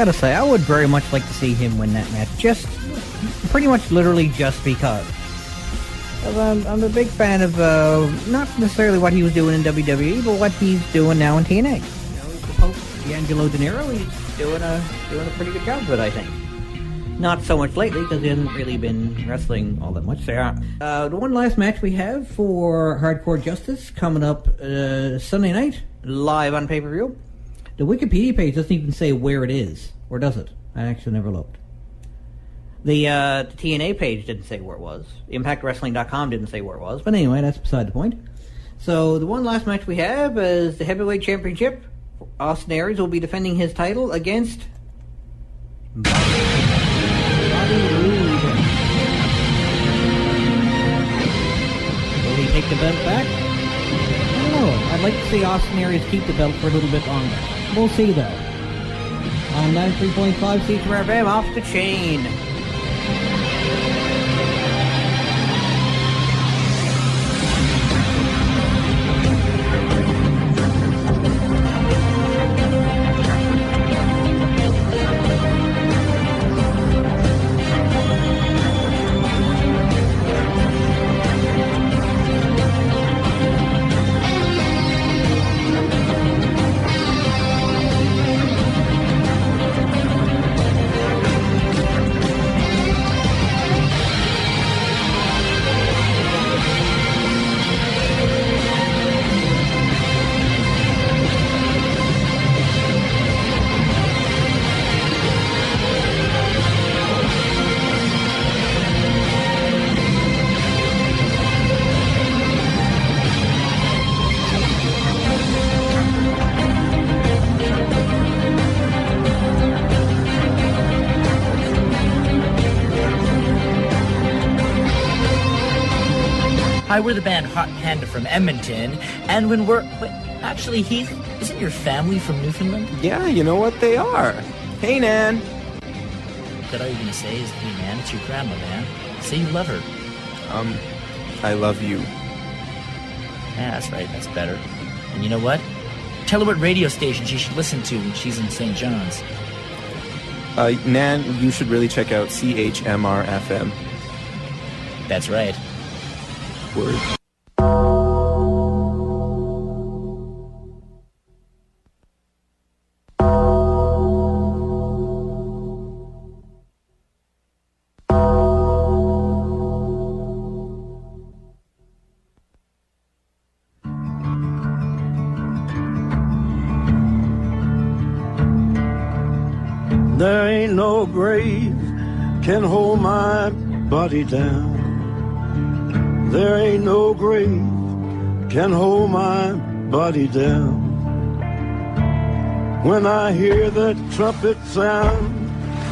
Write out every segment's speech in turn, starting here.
gotta say, I would very much like to see him win that match. Just, pretty much literally just because. I'm a big fan of, not necessarily what he was doing in WWE, but what he's doing now in TNA. You know, he's the Pope, D'Angelo De Niro. He's doing a pretty good job of it, I think. Not so much lately, because he hasn't really been wrestling all that much there. The one last match we have for Hardcore Justice coming up Sunday night, live on pay-per-view. The Wikipedia page doesn't even say where it is, or does it? I actually never looked. The TNA page didn't say where it was. ImpactWrestling.com didn't say where it was. But anyway, that's beside the point. So the one last match we have is the Heavyweight Championship. Austin Aries will be defending his title against Bobby Roode. Will he take the belt back? I don't know. I'd like to see Austin Aries keep the belt for a little bit longer. We'll see though. On 93.5 C3 FM, off the chain. Hi, we're the band Hot Panda from Edmonton, and when we're... Wait, actually, Heath, isn't your family from Newfoundland? Yeah, you know what? They are. Hey, Nan. That all you're gonna say is, hey, man, it's your grandma, man. Say you love her. I love you. Yeah, that's right, that's better. And you know what? Tell her what radio station she should listen to when she's in St. John's. Nan, you should really check out CHMR-FM. That's right. Word. There ain't no grave can hold my body down. There ain't no grave can hold my body down. When I hear that trumpet sound,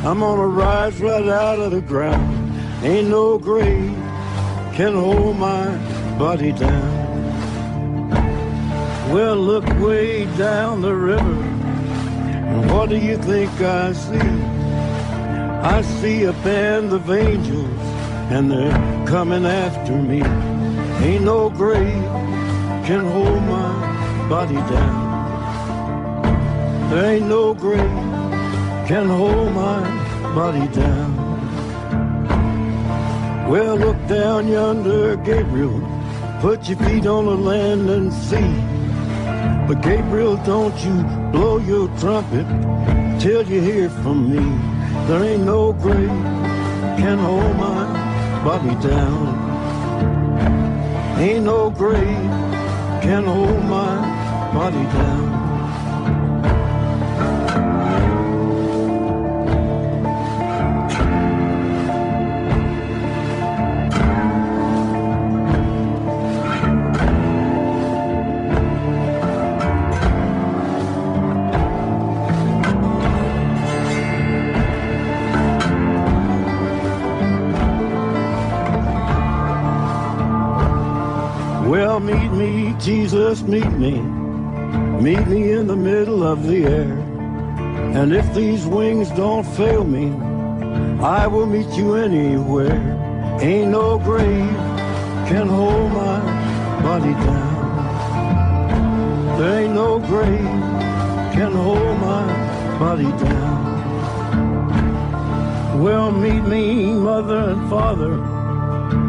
I'm gonna rise right out of the ground. Ain't no grave can hold my body down. Well, look way down the river, and what do you think I see? I see a band of angels, and they're coming after me. Ain't no grave can hold my body down. There ain't no grave can hold my body down. Well, look down yonder, Gabriel. Put your feet on the land and see. But Gabriel, don't you blow your trumpet till you hear from me. There ain't no grave can hold my body down. Ain't no grave can hold my body down. Well, meet me, Jesus, meet me. Meet me in the middle of the air. And if these wings don't fail me, I will meet you anywhere. Ain't no grave can hold my body down. There ain't no grave can hold my body down. Well, meet me, mother and father.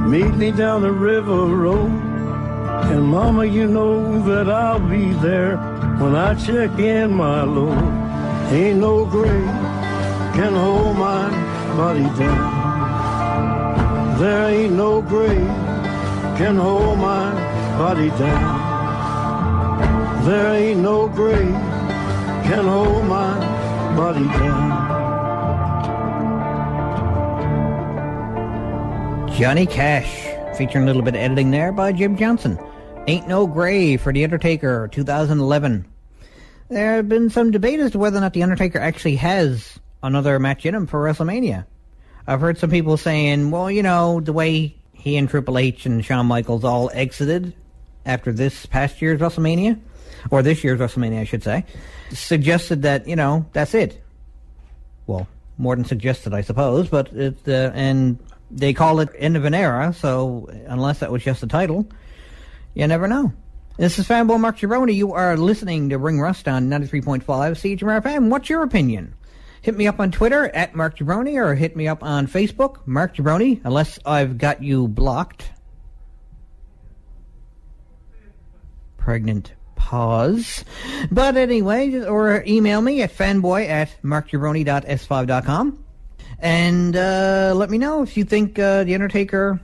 Meet me down the river road. And mama, you know that I'll be there when I check in my load. Ain't no grave can hold my body down. There ain't no grave can hold my body down. There ain't no grave can hold my body down. Johnny Cash, featuring a little bit of editing there by Jim Johnson. Ain't No Grave for The Undertaker, 2011. There have been some debate as to whether or not The Undertaker actually has another match in him for WrestleMania. I've heard some people saying, well, you know, the way he and Triple H and Shawn Michaels all exited after this past year's WrestleMania, or this year's WrestleMania, I should say, suggested that, you know, that's it. Well, more than suggested, I suppose, but and they call it End of an Era, so unless that was just the title, you never know. This is Fanboy Mark Gironi. You are listening to Ring Rust on 93.5 CHMR FM. What's your opinion? Hit me up on Twitter at Mark Gironi, or hit me up on Facebook, Mark Gironi, unless I've got you blocked. Pregnant pause. But anyway, or email me at fanboy@markgironi.s5.com. And let me know if you think The Undertaker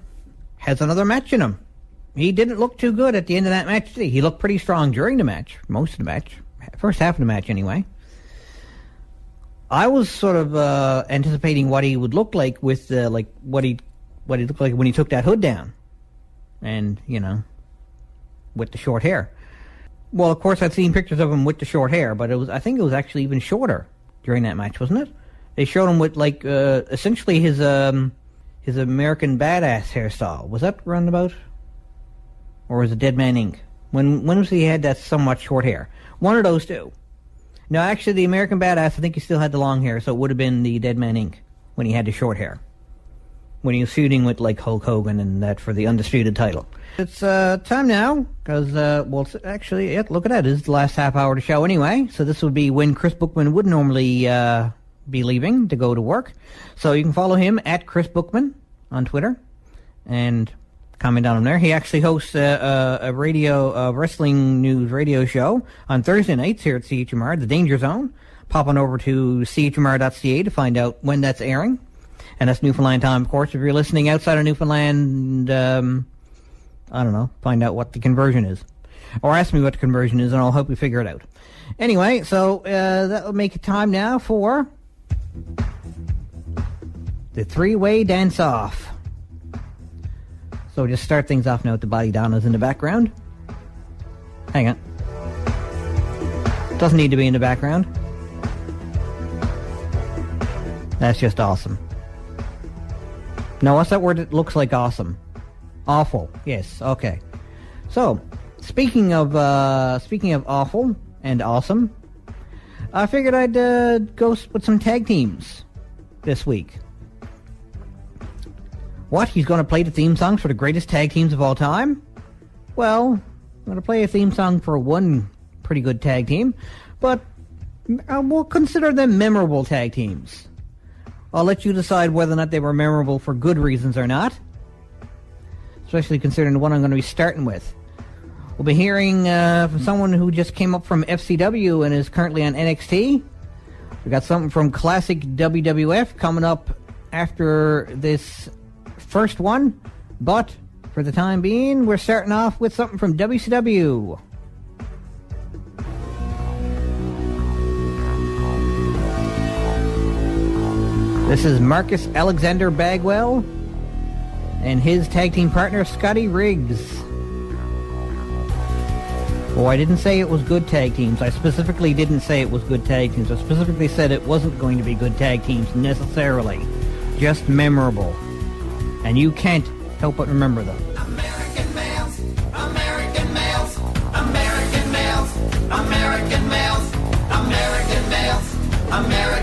has another match in him. He didn't look too good at the end of that match, did he? He looked pretty strong during the match, most of the match, first half of the match anyway. I was sort of anticipating what he would look like with what he looked like when he took that hood down, and you know, with the short hair. Well, of course, I'd seen pictures of him with the short hair, but I think it was actually even shorter during that match, wasn't it? They showed him with essentially his American Badass hairstyle. Was that roundabout? Or was it Dead Man Inc.? When was he had that somewhat short hair? One of those two. No, actually, the American Badass, I think he still had the long hair, so it would have been the Dead Man Inc. when he had the short hair. When he was feuding with, like, Hulk Hogan and that for the undisputed title. It's time now, because, actually, look at that. This is the last half hour of the show anyway, so this would be when Chris Bookman would normally be leaving to go to work. So you can follow him at Chris Bookman on Twitter, and comment on him there. He actually hosts a wrestling news radio show on Thursday nights here at CHMR, The Danger Zone. Pop on over to chmr.ca to find out when that's airing. And that's Newfoundland time, of course. If you're listening outside of Newfoundland, I don't know, find out what the conversion is. Or ask me what the conversion is, and I'll help you figure it out. Anyway, so that will make it time now for the three-way dance-off. So just start things off now with the Body Donnas in the background. Hang on. Doesn't need to be in the background. That's just awesome. Now, what's that word that looks like awesome? Awful. Yes, okay. So, speaking of awful and awesome, I figured I'd go with some tag teams this week. What? He's going to play the theme songs for the greatest tag teams of all time? Well, I'm going to play a theme song for one pretty good tag team, but we'll consider them memorable tag teams. I'll let you decide whether or not they were memorable for good reasons or not, especially considering the one I'm going to be starting with. We'll be hearing from someone who just came up from FCW and is currently on NXT. We got something from classic WWF coming up after this first one, but for the time being, we're starting off with something from WCW. This is Marcus Alexander Bagwell and his tag team partner, Scotty Riggs. Oh, I didn't say it was good tag teams. I specifically didn't say it was good tag teams. I specifically said it wasn't going to be good tag teams necessarily. Just memorable. And you can't help but remember them. American males, American males, American males, American males, American males, American